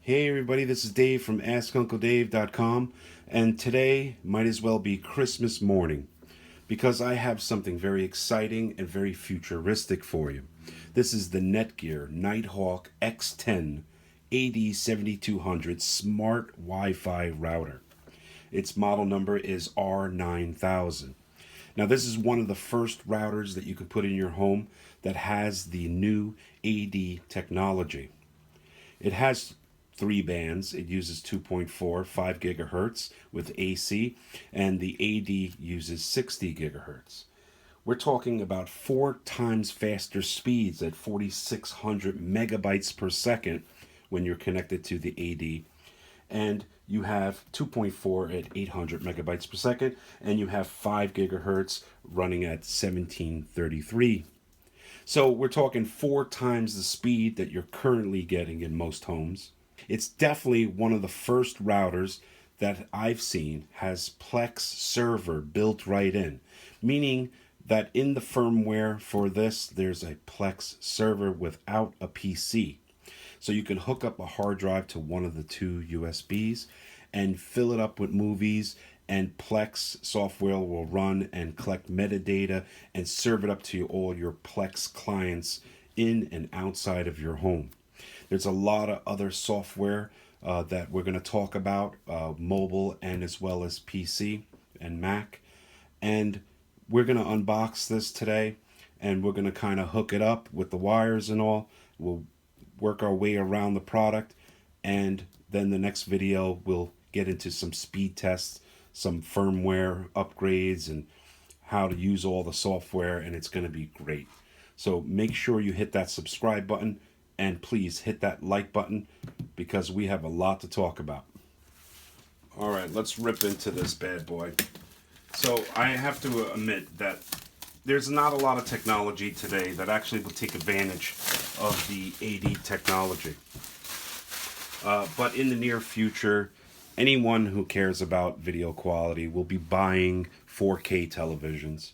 Hey everybody, this is Dave from AskUncleDave.com, and today might as well be Christmas morning because I have something very exciting and very futuristic for you. This is the Netgear Nighthawk X10 AD7200 Smart Wi-Fi router. Its model number is R9000. Now this is one of the first routers that you can put in your home that has the new AD technology. It has three bands. It uses 2.4, 5 gigahertz with AC, and the AD uses 60 gigahertz. We're talking about 4 times faster speeds at 4,600 megabytes per second when you're connected to the AD. And you have 2.4 at 800 megabytes per second, and you have 5 gigahertz running at 1733. So we're talking 4 times the speed that you're currently getting in most homes. It's definitely one of the first routers that I've seen has Plex Server built right in, meaning that in the firmware for this, there's a Plex Server without a PC. So you can hook up a hard drive to one of the two USBs and fill it up with movies, and Plex software will run and collect metadata and serve it up to all your Plex clients in and outside of your home. There's a lot of other software that we're going to talk about, mobile and as well as PC and Mac. And we're going to unbox this today, and we're going to kind of hook it up with the wires and all. We'll work our way around the product, and then the next video we'll get into some speed tests, some firmware upgrades, and how to use all the software, and it's going to be great. So make sure you hit that subscribe button, and please hit that like button because we have a lot to talk about. All right, let's rip into this bad boy. So I have to admit that there's not a lot of technology today that actually will take advantage of the AD technology. But in the near future, anyone who cares about video quality will be buying 4K televisions.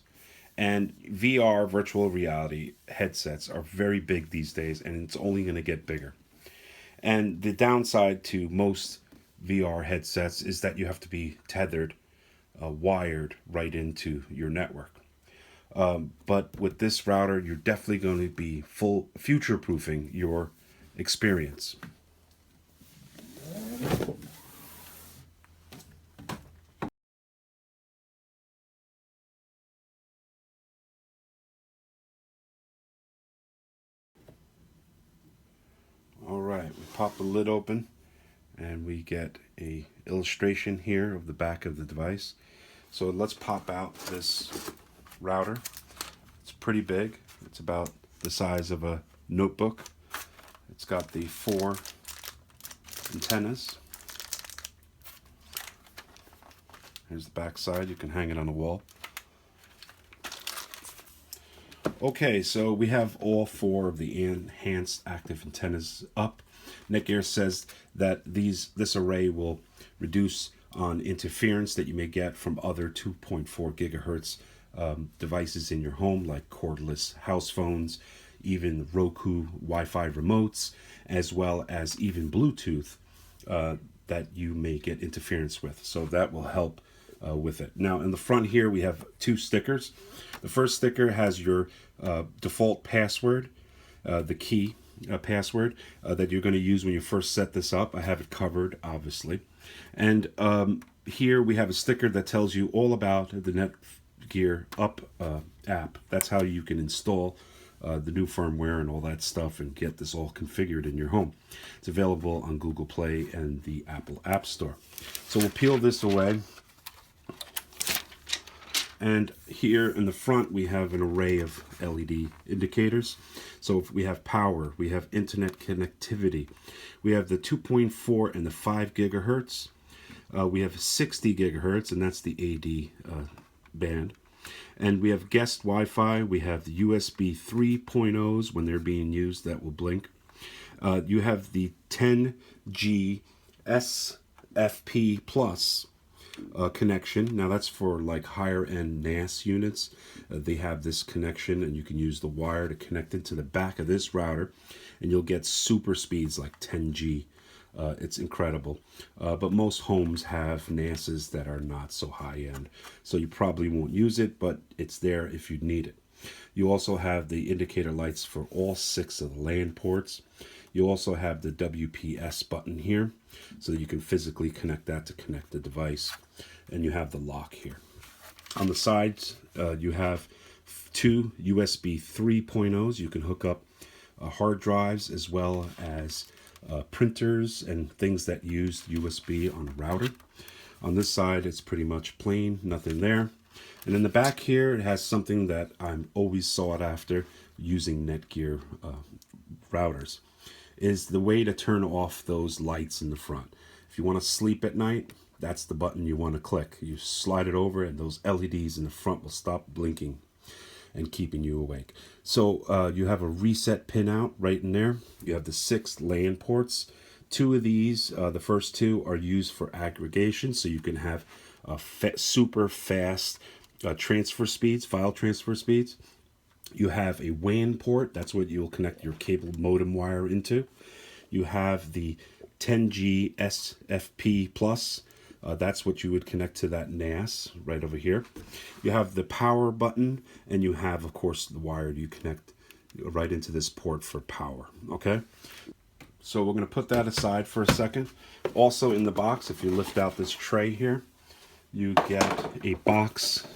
And VR, virtual reality headsets are very big these days, and it's only going to get bigger. And the downside to most VR headsets is that you have to be tethered, wired right into your network. But with this router, you're definitely going to be future-proofing your experience. All right, we pop the lid open and we get a illustration here of the back of the device. So let's pop out this router. It's pretty big. It's about the size of a notebook. It's got the 4 antennas. Here's the back side. You can hang it on the wall. Okay, so we have all 4 of the enhanced active antennas up. Netgear says that this array will reduce on interference that you may get from other 2.4 gigahertz devices in your home, like cordless house phones, even Roku Wi-Fi remotes, as well as even Bluetooth that you may get interference with. So that will help with it. Now in the front here we have 2 stickers. The first sticker has your default password, the key password that you're going to use when you first set this up. I have it covered, obviously. And here we have a sticker that tells you all about the Netgear Up app. That's how you can install the new firmware and all that stuff and get this all configured in your home. It's available on Google Play and the Apple App Store. So we'll peel this away. And here in the front we have an array of LED indicators. So if we have power, we have internet connectivity, we have the 2.4 and the 5 gigahertz, we have 60 gigahertz, and that's the AD band, and we have guest Wi-Fi, we have the USB 3.0s when they're being used that will blink. You have the 10G SFP Plus connection. Now that's for like higher end NAS units. They have this connection, and you can use the wire to connect into the back of this router, and you'll get super speeds like 10G It's incredible. But most homes have NASs that are not so high end, so you probably won't use it, but it's there if you need it. You also have the indicator lights for all 6 of the LAN ports. You also have the WPS button here, so that you can physically connect that to connect the device. And you have the lock here. On the sides, you have 2 USB 3.0s. You can hook up hard drives as well as printers and things that use USB on a router. On this side, it's pretty much plain, nothing there. And in the back here, it has something that I'm always sought after using Netgear routers, is the way to turn off those lights in the front. If you want to sleep at night, that's the button you want to click. You slide it over and those LEDs in the front will stop blinking and keeping you awake. So you have a reset pin out right in there. You have the 6 LAN ports. 2 of these, the first 2 are used for aggregation, so you can have super fast transfer speeds, file transfer speeds. You have a WAN port, that's what you'll connect your cable modem wire into. You have the 10G SFP Plus, that's what you would connect to that NAS right over here. You have the power button, and you have, of course, the wire you connect right into this port for power, okay? So we're going to put that aside for a second. Also in the box, if you lift out this tray here, you get a box,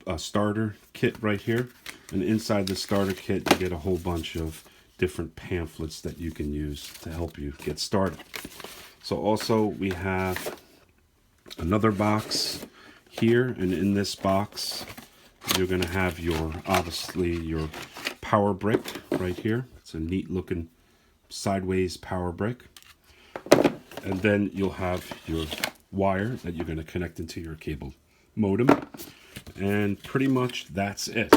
a starter kit right here. And inside the starter kit, you get a whole bunch of different pamphlets that you can use to help you get started. So also we have another box here, and in this box you're going to have your, obviously, your power brick right here. It's a neat looking sideways power brick. And then you'll have your wire that you're going to connect into your cable modem. And pretty much that's it.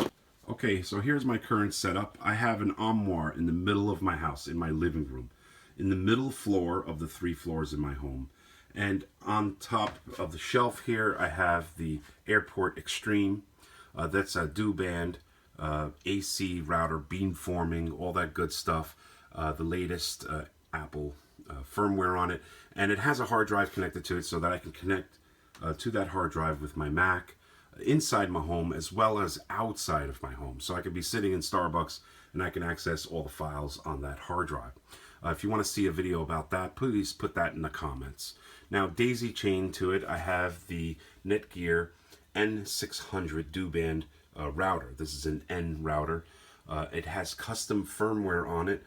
Okay, so here's my current setup. I have an armoire in the middle of my house, in my living room, in the middle floor of the 3 floors in my home. And on top of the shelf here, I have the Airport Extreme. That's a dual-band AC router, beamforming, all that good stuff. The latest Apple firmware on it. And it has a hard drive connected to it so that I can connect to that hard drive with my Mac inside my home as well as outside of my home. So I could be sitting in Starbucks and I can access all the files on that hard drive. If you want to see a video about that, please put that in the comments. Now, daisy chained to it, I have the Netgear N600 dual-band router. This is an N router. It has custom firmware on it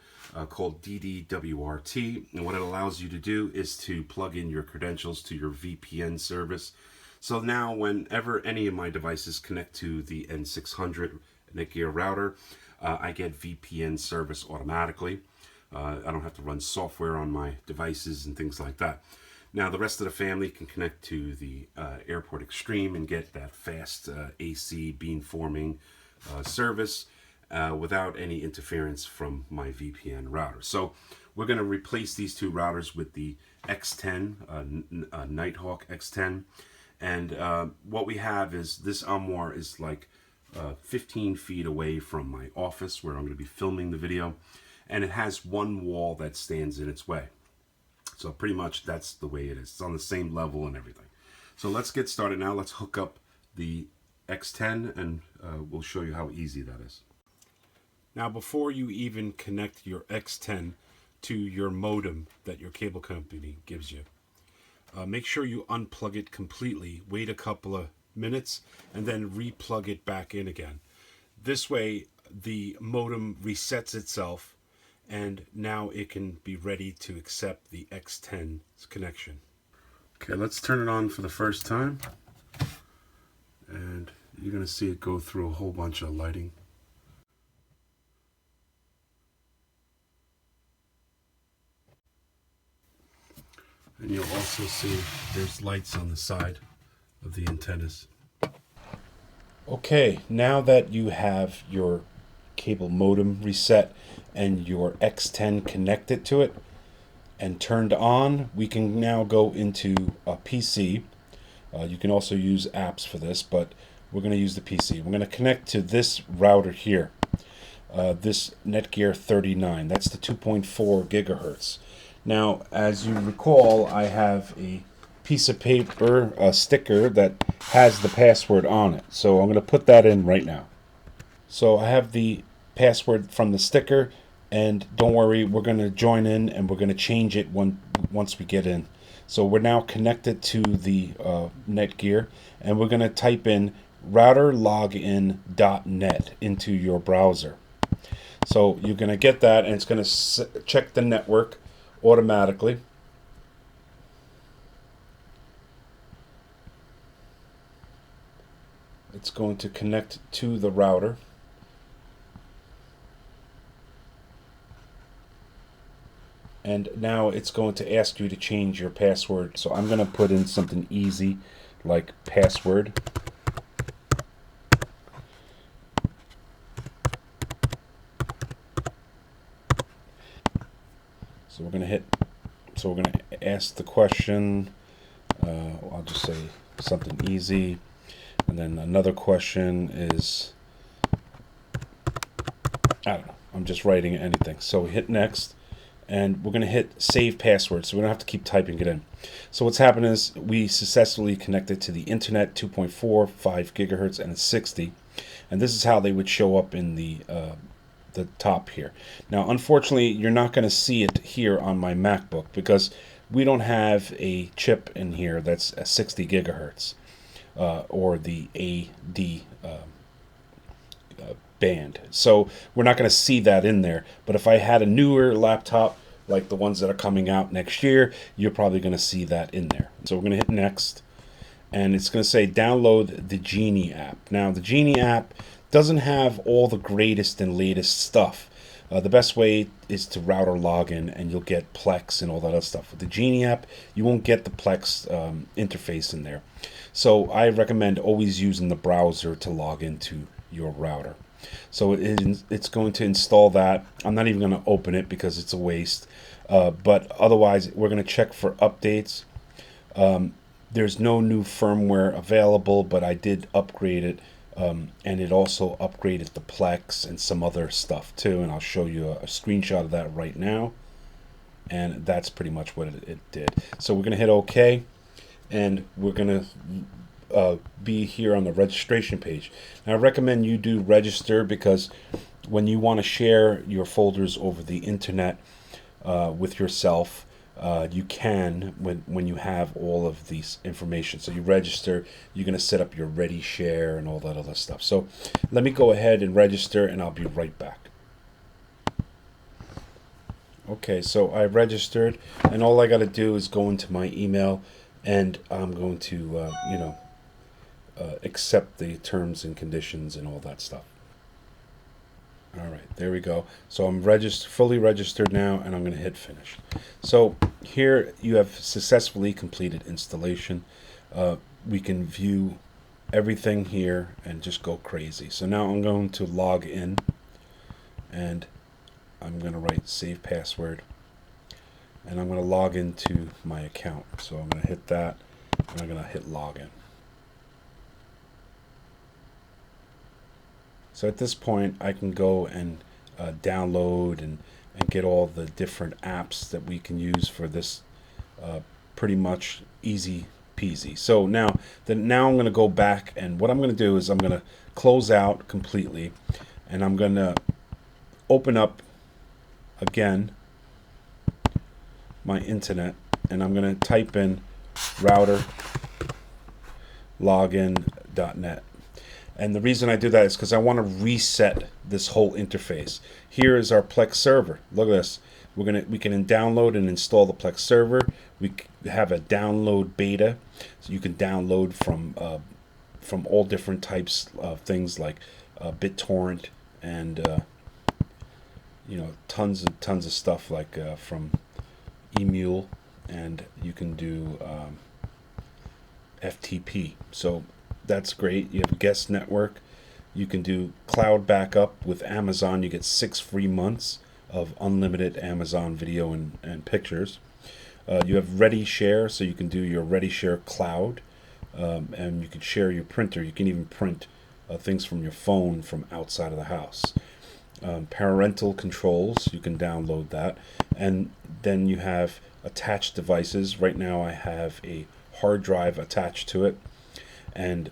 called dd-wrt, and what it allows you to do is to plug in your credentials to your VPN service. So now whenever any of my devices connect to the N600 Netgear router, I get VPN service automatically. I don't have to run software on my devices and things like that. Now the rest of the family can connect to the Airport Extreme and get that fast AC beamforming service without any interference from my VPN router. So we're going to replace these 2 routers with the X10, Nighthawk X10. And what we have is this armoire is like 15 feet away from my office where I'm going to be filming the video. And it has one wall that stands in its way. So pretty much that's the way it is. It's on the same level and everything. So let's get started now. Let's hook up the X10 and we'll show you how easy that is. Now, before you even connect your X10 to your modem that your cable company gives you, make sure you unplug it completely, wait a couple of minutes, and then replug it back in again. This way, the modem resets itself, and now it can be ready to accept the X10's connection. Okay, let's turn it on for the first time, and you're going to see it go through a whole bunch of lighting. And you'll also see there's lights on the side of the antennas. Okay, now that you have your cable modem reset and your X10 connected to it and turned on, we can now go into a PC. You can also use apps for this, but we're going to use the PC. We're going to connect to this router here, this Netgear 39. That's the 2.4 gigahertz. Now, as you recall, I have a piece of paper, a sticker that has the password on it. So I'm going to put that in right now. So I have the password from the sticker, and don't worry, we're going to join in and we're going to change it once we get in. So we're now connected to the Netgear, and we're going to type in routerlogin.net into your browser. So you're going to get that, and it's going to check the network automatically. It's going to connect to the router. And now it's going to ask you to change your password. So I'm going to put in something easy like password. So we're going to ask the question. I'll just say something easy. And then another question is, I don't know, I'm just writing anything. So we hit next, and we're going to hit save password, so we don't have to keep typing it in. So what's happened is we successfully connected to the internet, 2.4, 5 gigahertz, and it's 60. And this is how they would show up in the top here. Now, unfortunately, you're not going to see it here on my MacBook because we don't have a chip in here that's a 60 gigahertz or the AD band. So we're not going to see that in there. But if I had a newer laptop like the ones that are coming out next year, you're probably going to see that in there. So we're going to hit next, and it's going to say download the Geni app. Now, the Geni app doesn't have all the greatest and latest stuff. The best way is to router login, and you'll get Plex and all that other stuff. With the Geni app, you won't get the Plex interface in there. So I recommend always using the browser to log into your router. So it's going to install that. I'm not even going to open it because it's a waste. But otherwise, we're going to check for updates. There's no new firmware available, but I did upgrade it. And it also upgraded the Plex and some other stuff too. And I'll show you a screenshot of that right now. And that's pretty much what it did. So we're going to hit OK. And we're going to be here on the registration page. Now, I recommend you do register because when you want to share your folders over the internet with yourself, you can when you have all of these information. So you register, you're going to set up your ready share and all that other stuff. So let me go ahead and register, and I'll be right back. Okay, so I registered, and all I got to do is go into my email, and I'm going to accept the terms and conditions and all that stuff. All right, there we go. So I'm fully registered now, and I'm going to hit finish. So here you have successfully completed installation. We can view everything here and just go crazy. So now I'm going to log in, and I'm going to write save password, and I'm going to log into my account. So I'm going to hit that, and I'm going to hit login. So at this point, I can go and download and get all the different apps that we can use for this pretty much easy peasy. So now I'm going to go back, and what I'm going to do is I'm going to close out completely, and I'm going to open up again my internet, and I'm going to type in routerlogin.net. And the reason I do that is because I want to reset this whole interface. Here is our Plex server. Look at this. We can download and install the Plex server. We have a download beta, so you can download from all different types of things like BitTorrent and tons of stuff like from Emule, and you can do FTP. So that's great. You have guest network. You can do cloud backup with Amazon. You get 6 free months of unlimited Amazon video and pictures. You have Ready Share, so you can do your Ready Share cloud, and you can share your printer. You can even print things from your phone from outside of the house. parental controls. You can download that, and then you have attached devices. Right now I have a hard drive attached to it, and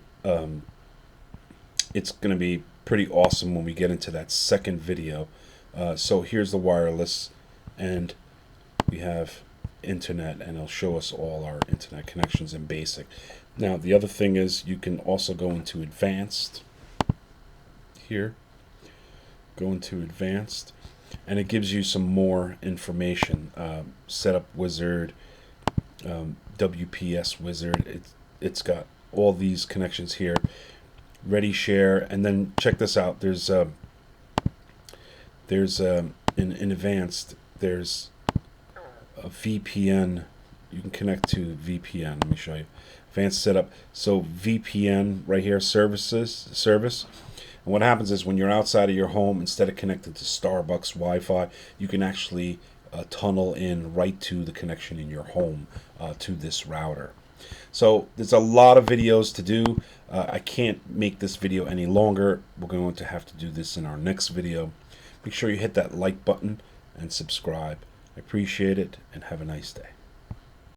it's going to be pretty awesome when we get into that second video. So here's the wireless, and we have internet, and it'll show us all our internet connections in basic. Now the other thing is you can also go into advanced here, go into advanced, and it gives you some more information. Setup wizard, WPS wizard, it's got all these connections here. Ready share, and then check this out. There's in advanced, there's a VPN. You can connect to VPN. Let me show you. Advanced setup. So VPN right here, service. And what happens is when you're outside of your home, instead of connected to Starbucks Wi-Fi, you can actually tunnel in right to the connection in your home to this router. So there's a lot of videos to do. I can't make this video any longer. We're going to have to do this in our next video. Make sure you hit that like button and subscribe. I appreciate it, and have a nice day.